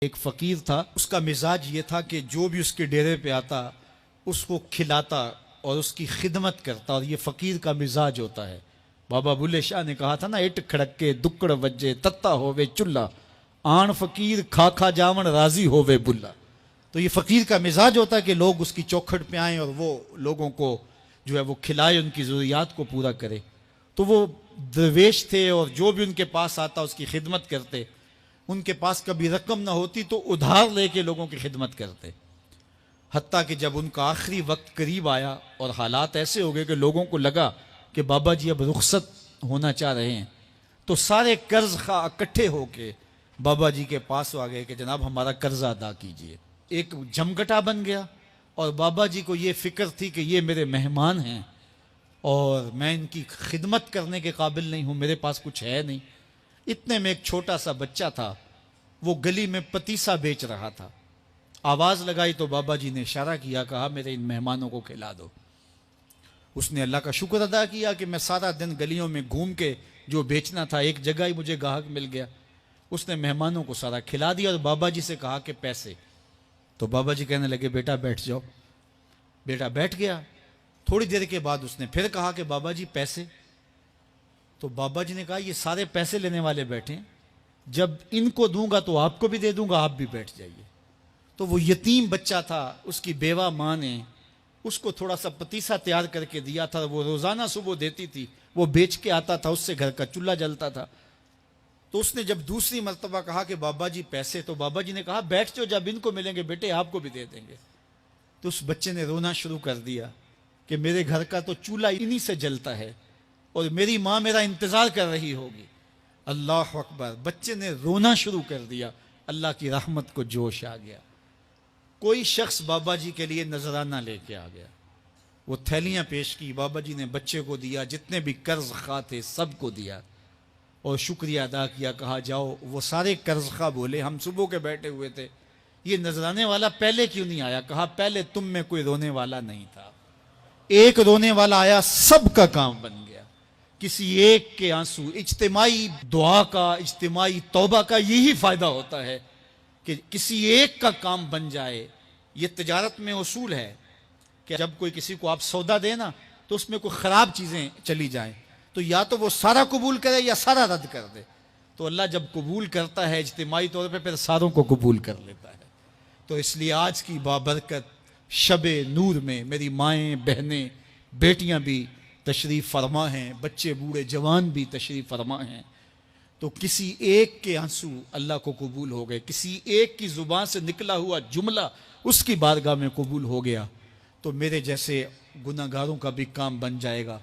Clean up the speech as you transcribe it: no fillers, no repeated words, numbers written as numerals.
एक फ़कीर था, उसका मिजाज ये था कि जो भी उसके डेरे पे आता उसको खिलाता और उसकी खिदमत करता, और ये फ़कीर का मिजाज होता है। बाबा बुल्ले शाह ने कहा था ना, इट खड़के दुक्कड़ वज्जे तत्ता होवे चुल्ला, आन फ़कीर खा खा जावन राजी होवे बुल्ला। तो ये फ़कीर का मिजाज होता है कि लोग उसकी चौखट पे आएँ और वो लोगों को जो है वो खिलाए, उनकी ज़रूरियात को पूरा करे। तो वो दरवेश थे और जो भी उनके पास आता उसकी खिदमत करते। उनके पास कभी रकम ना होती तो उधार लेके लोगों की खिदमत करते। हत्ता कि जब उनका आखिरी वक्त करीब आया और हालात ऐसे हो गए कि लोगों को लगा कि बाबा जी अब रुखसत होना चाह रहे हैं, तो सारे कर्ज खा इकट्ठे होके बाबा जी के पास आ गए कि जनाब हमारा कर्जा अदा कीजिए। एक जमघटा बन गया और बाबा जी को ये फिक्र थी कि ये मेरे मेहमान हैं और मैं इनकी खिदमत करने के काबिल नहीं हूँ, मेरे पास कुछ है नहीं। इतने में एक छोटा सा बच्चा था, वो गली में पतीसा बेच रहा था। आवाज लगाई तो बाबा जी ने इशारा किया, कहा मेरे इन मेहमानों को खिला दो। उसने अल्लाह का शुक्र अदा किया कि मैं सारा दिन गलियों में घूम के जो बेचना था एक जगह ही मुझे गाहक मिल गया। उसने मेहमानों को सारा खिला दिया और बाबा जी से कहा कि पैसे। तो बाबा जी कहने लगे बेटा बैठ जाओ। बेटा बैठ गया। थोड़ी देर के बाद उसने फिर कहा कि बाबा जी पैसे। तो बाबा जी ने कहा ये सारे पैसे लेने वाले बैठे हैं, जब इनको दूंगा तो आपको भी दे दूंगा, आप भी बैठ जाइए। तो वो यतीम बच्चा था, उसकी बेवा माँ ने उसको थोड़ा सा पतीसा तैयार करके दिया था, वो रोजाना सुबह देती थी, वो बेच के आता था, उससे घर का चूल्हा जलता था। तो उसने जब दूसरी मर्तबा कहा कि बाबा जी पैसे, तो बाबा जी ने कहा बैठ जाओ, जब इनको मिलेंगे बेटे आपको भी दे देंगे। तो उस बच्चे ने रोना शुरू कर दिया कि मेरे घर का तो चूल्हा इन्हीं से जलता है और मेरी माँ मेरा इंतजार कर रही होगी। अल्लाह अकबर। बच्चे ने रोना शुरू कर दिया। अल्लाह की रहमत को जोश आ गया। कोई शख्स बाबा जी के लिए नजराना लेके आ गया, वो थैलियां पेश की, बाबा जी ने बच्चे को दिया, जितने भी कर्ज खा थे सबको दिया और शुक्रिया अदा किया। कहा जाओ। वो सारे कर्ज खा बोले हम सुबह के बैठे हुए थे, ये नजराने वाला पहले क्यों नहीं आया? कहा पहले तुम में कोई रोने वाला नहीं था, एक रोने वाला आया, सबका काम बन गया। किसी एक के आंसू, इज्तिमाई दुआ का, इज्तिमाई तौबा का यही फायदा होता है कि किसी एक का काम बन जाए। ये तिजारत में उसूल है कि जब कोई किसी को आप सौदा देना तो उसमें कोई खराब चीजें चली जाएं तो या तो वो सारा कबूल करे या सारा रद्द कर दे। तो अल्लाह जब कबूल करता है इज्तिमाई तौर पे, फिर सारों को कबूल कर लेता है। तो इसलिए आज की बाबरकत शबे नूर में मेरी माएँ बहनें बेटियां भी तशरीफ़ फरमा हैं, बच्चे बूढ़े जवान भी तशरीफ़ फरमा हैं। तो किसी एक के आंसू अल्लाह को कबूल हो गए, किसी एक की ज़ुबान से निकला हुआ जुमला उसकी बारगाह में कबूल हो गया, तो मेरे जैसे गुनाहगारों का भी काम बन जाएगा।